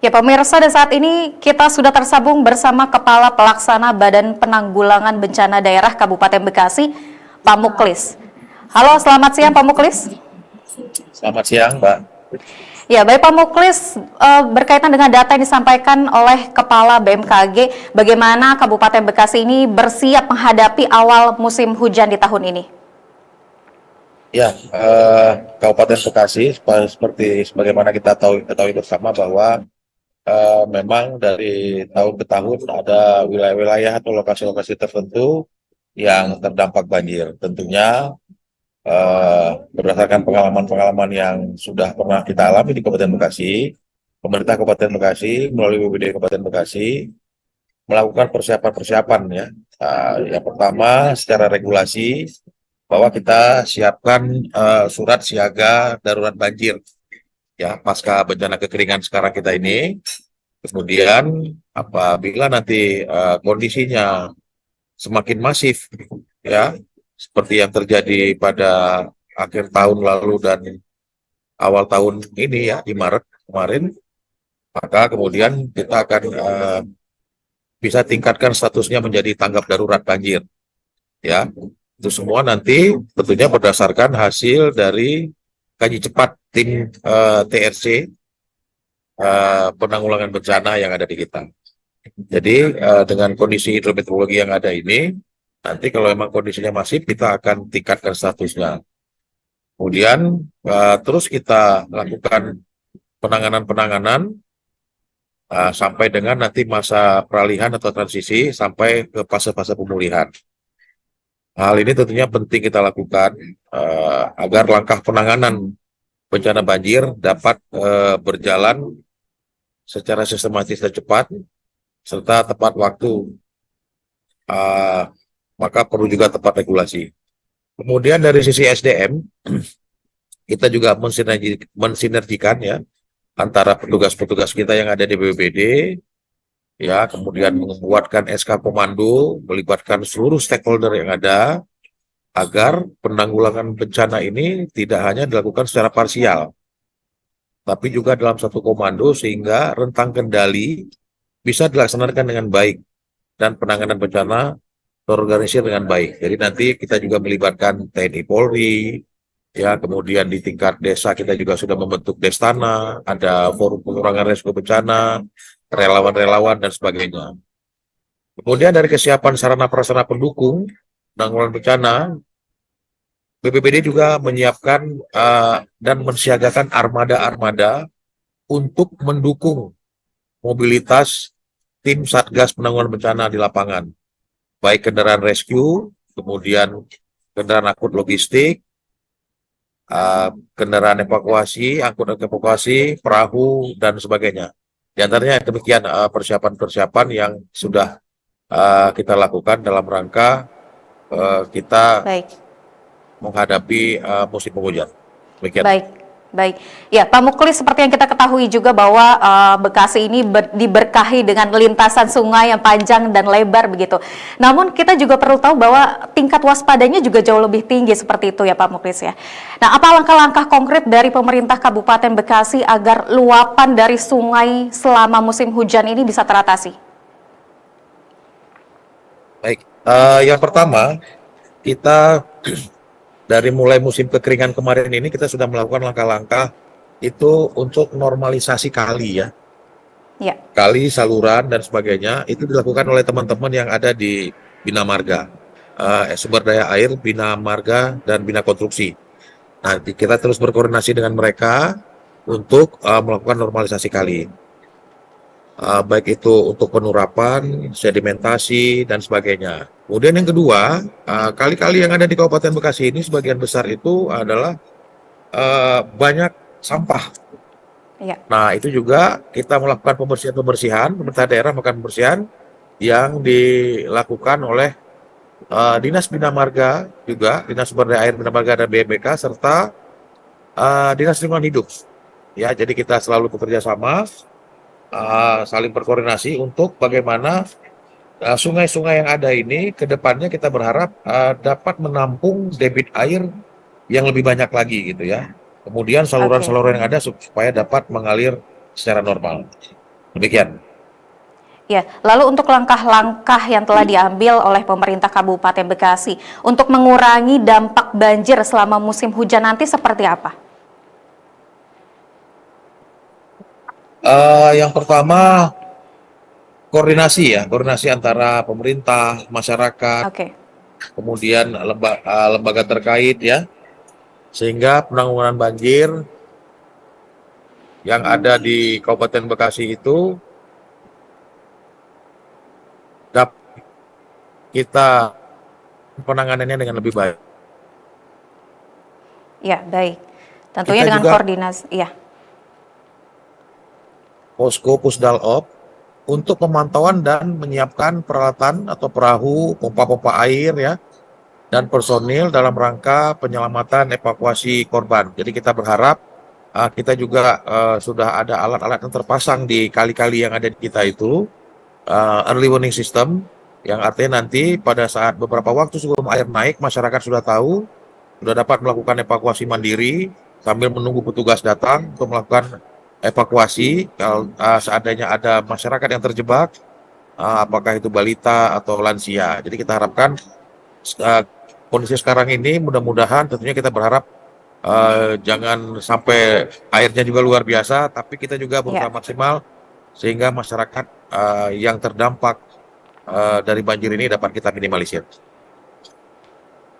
Ya pemirsa, dan saat ini kita sudah tersambung bersama Kepala Pelaksana Badan Penanggulangan Bencana Daerah Kabupaten Bekasi, Pak Muklis. Halo, selamat siang Pak Muklis. Selamat siang, Mbak. Ya, baik Pak Muklis, berkaitan dengan data yang disampaikan oleh Kepala BMKG, bagaimana Kabupaten Bekasi ini bersiap menghadapi awal musim hujan di tahun ini? Ya, Kabupaten Bekasi seperti sebagaimana kita ketahui bersama bahwa memang dari tahun ke tahun ada wilayah-wilayah atau lokasi-lokasi tertentu yang terdampak banjir. Tentunya berdasarkan pengalaman-pengalaman yang sudah pernah kita alami di Kabupaten Bekasi, pemerintah Kabupaten Bekasi melalui BPBD Kabupaten Bekasi melakukan persiapan-persiapan ya. Yang pertama secara regulasi bahwa kita siapkan surat siaga darurat banjir ya pasca bencana kekeringan sekarang kita ini. Kemudian apabila nanti kondisinya semakin masif ya seperti yang terjadi pada akhir tahun lalu dan awal tahun ini ya di Maret kemarin, maka kemudian kita akan bisa tingkatkan statusnya menjadi tanggap darurat banjir ya. Itu semua nanti tentunya berdasarkan hasil dari kaji cepat tim TRC penanggulangan bencana yang ada di kita. Jadi dengan kondisi hidrometeorologi yang ada ini, nanti kalau memang kondisinya masif, kita akan tingkatkan statusnya. Kemudian terus kita lakukan penanganan-penanganan sampai dengan nanti masa peralihan atau transisi sampai ke fase-fase pemulihan. Hal ini tentunya penting kita lakukan agar langkah penanganan bencana banjir dapat berjalan secara sistematis dan cepat serta tepat waktu. Maka perlu juga tepat regulasi. Kemudian dari sisi SDM, kita juga mensinergikan ya antara petugas-petugas kita yang ada di BPBD, ya, kemudian membuatkan SK Komando, melibatkan seluruh stakeholder yang ada, agar penanggulangan bencana ini tidak hanya dilakukan secara parsial, tapi juga dalam satu komando sehingga rentang kendali bisa dilaksanakan dengan baik dan penanganan bencana terorganisir dengan baik. Jadi nanti kita juga melibatkan TNI Polri, ya, kemudian di tingkat desa kita juga sudah membentuk Destana, ada forum pengurangan risiko bencana, relawan-relawan dan sebagainya. Kemudian dari kesiapan sarana prasarana pendukung penanggulangan bencana, BPBD juga menyiapkan dan mensiagakan armada-armada untuk mendukung mobilitas tim Satgas Penanggulangan Bencana di lapangan, baik kendaraan rescue, kemudian kendaraan angkut logistik, kendaraan evakuasi, angkutan evakuasi, perahu, dan sebagainya. Di antaranya demikian persiapan-persiapan yang sudah kita lakukan dalam rangka kita Baik. menghadapi musim penghujan. Demikian. Baik, baik. Ya, Pak Muklis, seperti yang kita ketahui juga bahwa Bekasi ini diberkahi dengan lintasan sungai yang panjang dan lebar begitu. Namun kita juga perlu tahu bahwa tingkat waspadanya juga jauh lebih tinggi seperti itu ya Pak Muklis ya. Nah, apa langkah-langkah konkret dari pemerintah Kabupaten Bekasi agar luapan dari sungai selama musim hujan ini bisa teratasi? Baik, yang pertama kita dari mulai musim kekeringan kemarin ini kita sudah melakukan langkah-langkah itu untuk normalisasi kali ya. Ya. Kali, saluran, dan sebagainya itu dilakukan oleh teman-teman yang ada di Bina Marga, sumber daya air, Bina Marga, dan Bina Konstruksi. Nah, kita terus berkoordinasi dengan mereka untuk melakukan normalisasi kali. Baik itu untuk penurapan, sedimentasi, dan sebagainya. Kemudian yang kedua, kali-kali yang ada di Kabupaten Bekasi ini sebagian besar itu adalah banyak sampah. Ya. Nah, itu juga kita melakukan pembersihan, pemerintah daerah melakukan pembersihan yang dilakukan oleh Dinas Bina Marga juga, Dinas Sumber Daya Air Bina Marga dan BMBK, serta Dinas Lingkungan Hidup. Ya, jadi kita selalu bekerja sama, saling berkoordinasi untuk bagaimana sungai-sungai yang ada ini ke depannya kita berharap dapat menampung debit air yang lebih banyak lagi gitu ya. Kemudian Oke. saluran-saluran yang ada supaya dapat mengalir secara normal. Demikian. Ya, lalu untuk langkah-langkah yang telah diambil oleh pemerintah Kabupaten Bekasi untuk mengurangi dampak banjir selama musim hujan nanti seperti apa? Yang pertama koordinasi antara pemerintah, masyarakat, Oke, kemudian lembaga terkait ya, sehingga penanggulangan banjir yang ada di Kabupaten Bekasi itu dapat kita penanganannya dengan lebih baik. ya baik. Tentunya Kita dengan juga koordinasi, ya, posko Pusdalop untuk pemantauan dan menyiapkan peralatan atau perahu, pompa-pompa air ya, dan personil dalam rangka penyelamatan evakuasi korban. Jadi kita berharap kita juga sudah ada alat-alat yang terpasang di kali-kali yang ada di kita itu, early warning system, yang artinya nanti pada saat beberapa waktu sebelum air naik, masyarakat sudah tahu, sudah dapat melakukan evakuasi mandiri sambil menunggu petugas datang untuk melakukan evakuasi kalau seandainya ada masyarakat yang terjebak, apakah itu balita atau lansia. Jadi kita harapkan kondisi sekarang ini mudah-mudahan tentunya kita berharap jangan sampai airnya juga luar biasa, tapi kita juga berusaha ya. maksimal sehingga masyarakat yang terdampak dari banjir ini dapat kita minimalisir.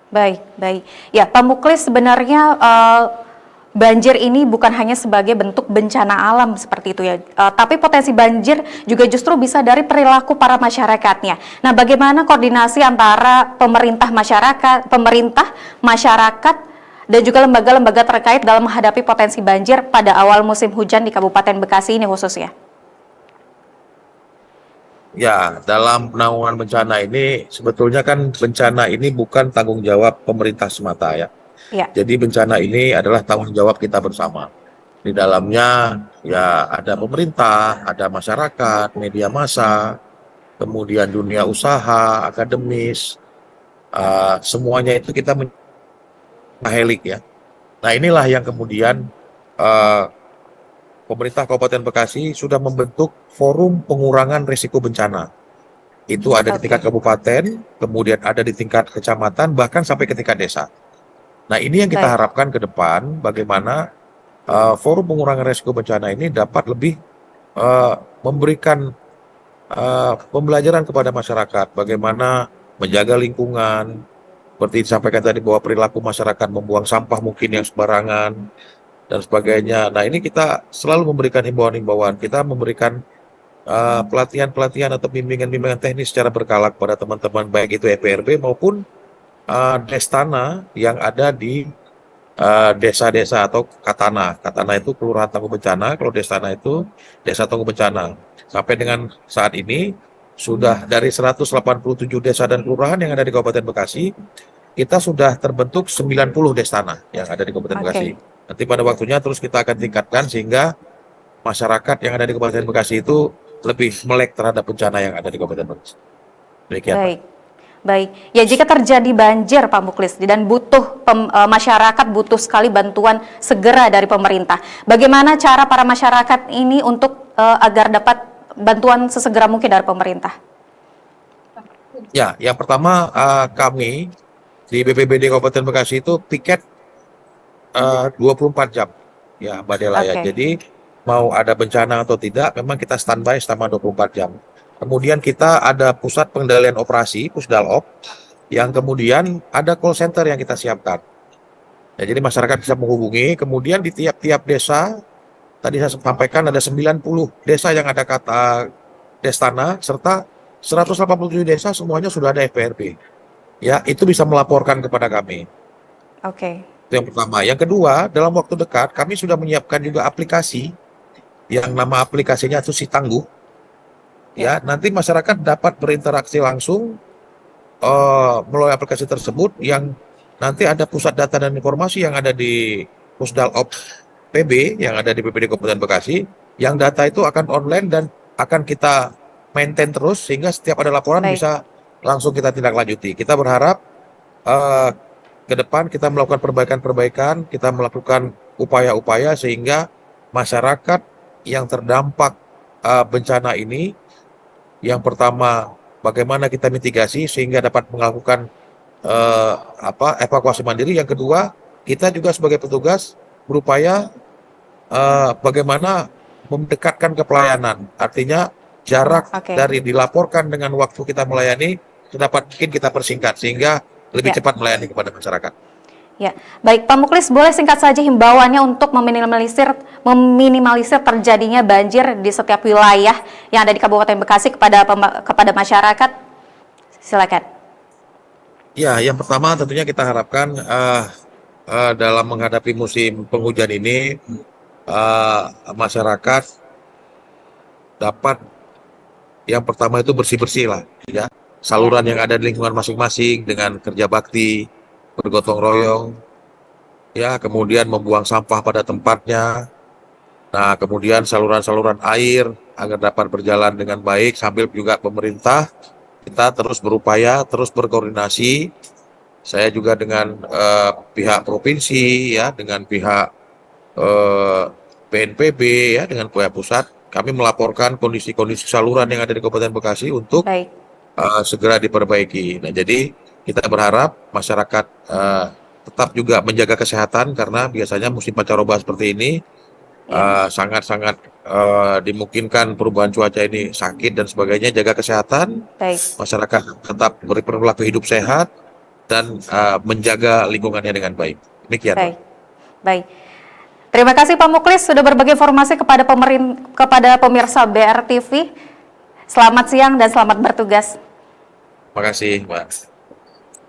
Baik, baik. Ya, Pak Muklis, sebenarnya banjir ini bukan hanya sebagai bentuk bencana alam seperti itu ya, tapi potensi banjir juga justru bisa dari perilaku para masyarakatnya. Nah, bagaimana koordinasi antara pemerintah, masyarakat, dan juga lembaga-lembaga terkait dalam menghadapi potensi banjir pada awal musim hujan di Kabupaten Bekasi ini khususnya? Ya, dalam penanggulangan bencana ini sebetulnya kan bencana ini bukan tanggung jawab pemerintah semata ya. Ya, Jadi bencana ini adalah tanggung jawab kita bersama. Di dalamnya ya ada pemerintah, ada masyarakat, media massa, kemudian dunia usaha, akademis, semuanya itu kita menhelik ya. Nah inilah yang kemudian uh, pemerintah Kabupaten Bekasi sudah membentuk forum pengurangan risiko bencana. Itu ada di tingkat oke. kabupaten, kemudian ada di tingkat kecamatan, bahkan sampai ke tingkat desa. Nah ini yang kita Baik, harapkan ke depan, bagaimana forum pengurangan risiko bencana ini dapat lebih memberikan pembelajaran kepada masyarakat, bagaimana menjaga lingkungan, seperti disampaikan tadi bahwa perilaku masyarakat membuang sampah mungkin yang sembarangan, dan sebagainya. Nah ini kita selalu memberikan himbauan-himbauan, kita memberikan pelatihan-pelatihan atau bimbingan-bimbingan teknis secara berkala kepada teman-teman, baik itu EPRB maupun Destana yang ada di desa-desa atau Katana. Katana itu Kelurahan Tangguh Bencana, kalau Destana itu Desa Tangguh Bencana. Sampai dengan saat ini, sudah dari 187 desa dan kelurahan yang ada di Kabupaten Bekasi, kita sudah terbentuk 90 Destana yang ada di Kabupaten Bekasi. oke. Nanti pada waktunya terus kita akan tingkatkan sehingga masyarakat yang ada di Kabupaten Bekasi itu lebih melek terhadap bencana yang ada di Kabupaten Bekasi. Demikian, Pak. Baik, baik. Ya, jika terjadi banjir, Pak Muklis, dan masyarakat butuh sekali bantuan segera dari pemerintah. Bagaimana cara para masyarakat ini untuk agar dapat bantuan sesegera mungkin dari pemerintah? Ya, yang pertama kami di BPBD Kabupaten Bekasi itu piket 24 jam. Ya, Mbak Dela ya. Oke, Jadi mau ada bencana atau tidak, memang kita standby selama 24 jam. Kemudian kita ada pusat pengendalian operasi, Pusdalop, yang kemudian ada call center yang kita siapkan. Ya, jadi masyarakat bisa menghubungi, kemudian di tiap-tiap desa, tadi saya sampaikan ada 90 desa yang ada kata Destana, serta 187 desa semuanya sudah ada FPRB. Ya, itu bisa melaporkan kepada kami. oke. Itu yang pertama. Yang kedua, dalam waktu dekat kami sudah menyiapkan juga aplikasi yang nama aplikasinya itu Si Tangguh. Ya, Ya, nanti masyarakat dapat berinteraksi langsung melalui aplikasi tersebut yang nanti ada pusat data dan informasi yang ada di Pusdalop PB yang ada di BPD Kabupaten Bekasi, yang data itu akan online dan akan kita maintain terus sehingga setiap ada laporan baik. bisa langsung kita tindak lanjuti. Kita berharap eh, ke depan kita melakukan perbaikan-perbaikan, kita melakukan upaya-upaya sehingga masyarakat yang terdampak bencana ini, yang pertama bagaimana kita mitigasi sehingga dapat melakukan evakuasi mandiri. Yang kedua, kita juga sebagai petugas berupaya bagaimana mendekatkan ke pelayanan. Artinya jarak Oke. dari dilaporkan dengan waktu kita melayani dapat mungkin kita persingkat sehingga lebih Ya. cepat melayani kepada masyarakat. Ya, baik Pak Muklis, boleh singkat saja himbauannya untuk meminimalisir terjadinya banjir di setiap wilayah yang ada di Kabupaten Bekasi kepada masyarakat. Silakan. Ya, yang pertama tentunya kita harapkan dalam menghadapi musim penghujan ini masyarakat dapat yang pertama itu bersih-bersih lah, ya. Saluran yang ada di lingkungan masing-masing dengan kerja bakti, bergotong royong, ya, kemudian membuang sampah pada tempatnya. Nah, kemudian saluran-saluran air agar dapat berjalan dengan baik, sambil juga pemerintah kita terus berupaya, terus berkoordinasi. Saya juga dengan pihak provinsi, ya, dengan pihak BNPB, ya, dengan pihak pusat, kami melaporkan kondisi-kondisi saluran yang ada di Kabupaten Bekasi untuk Baik. segera diperbaiki. Nah, jadi kita berharap masyarakat tetap juga menjaga kesehatan karena biasanya musim pancaroba seperti ini sangat-sangat dimungkinkan perubahan cuaca ini sakit dan sebagainya. Jaga kesehatan, Baik. masyarakat tetap berperilaku hidup sehat dan menjaga lingkungannya dengan baik. Demikian. Baik. Baik. Terima kasih Pak Muklis sudah berbagi informasi kepada pemirsa BRTV. Selamat siang dan selamat bertugas. Terima kasih, Mbak.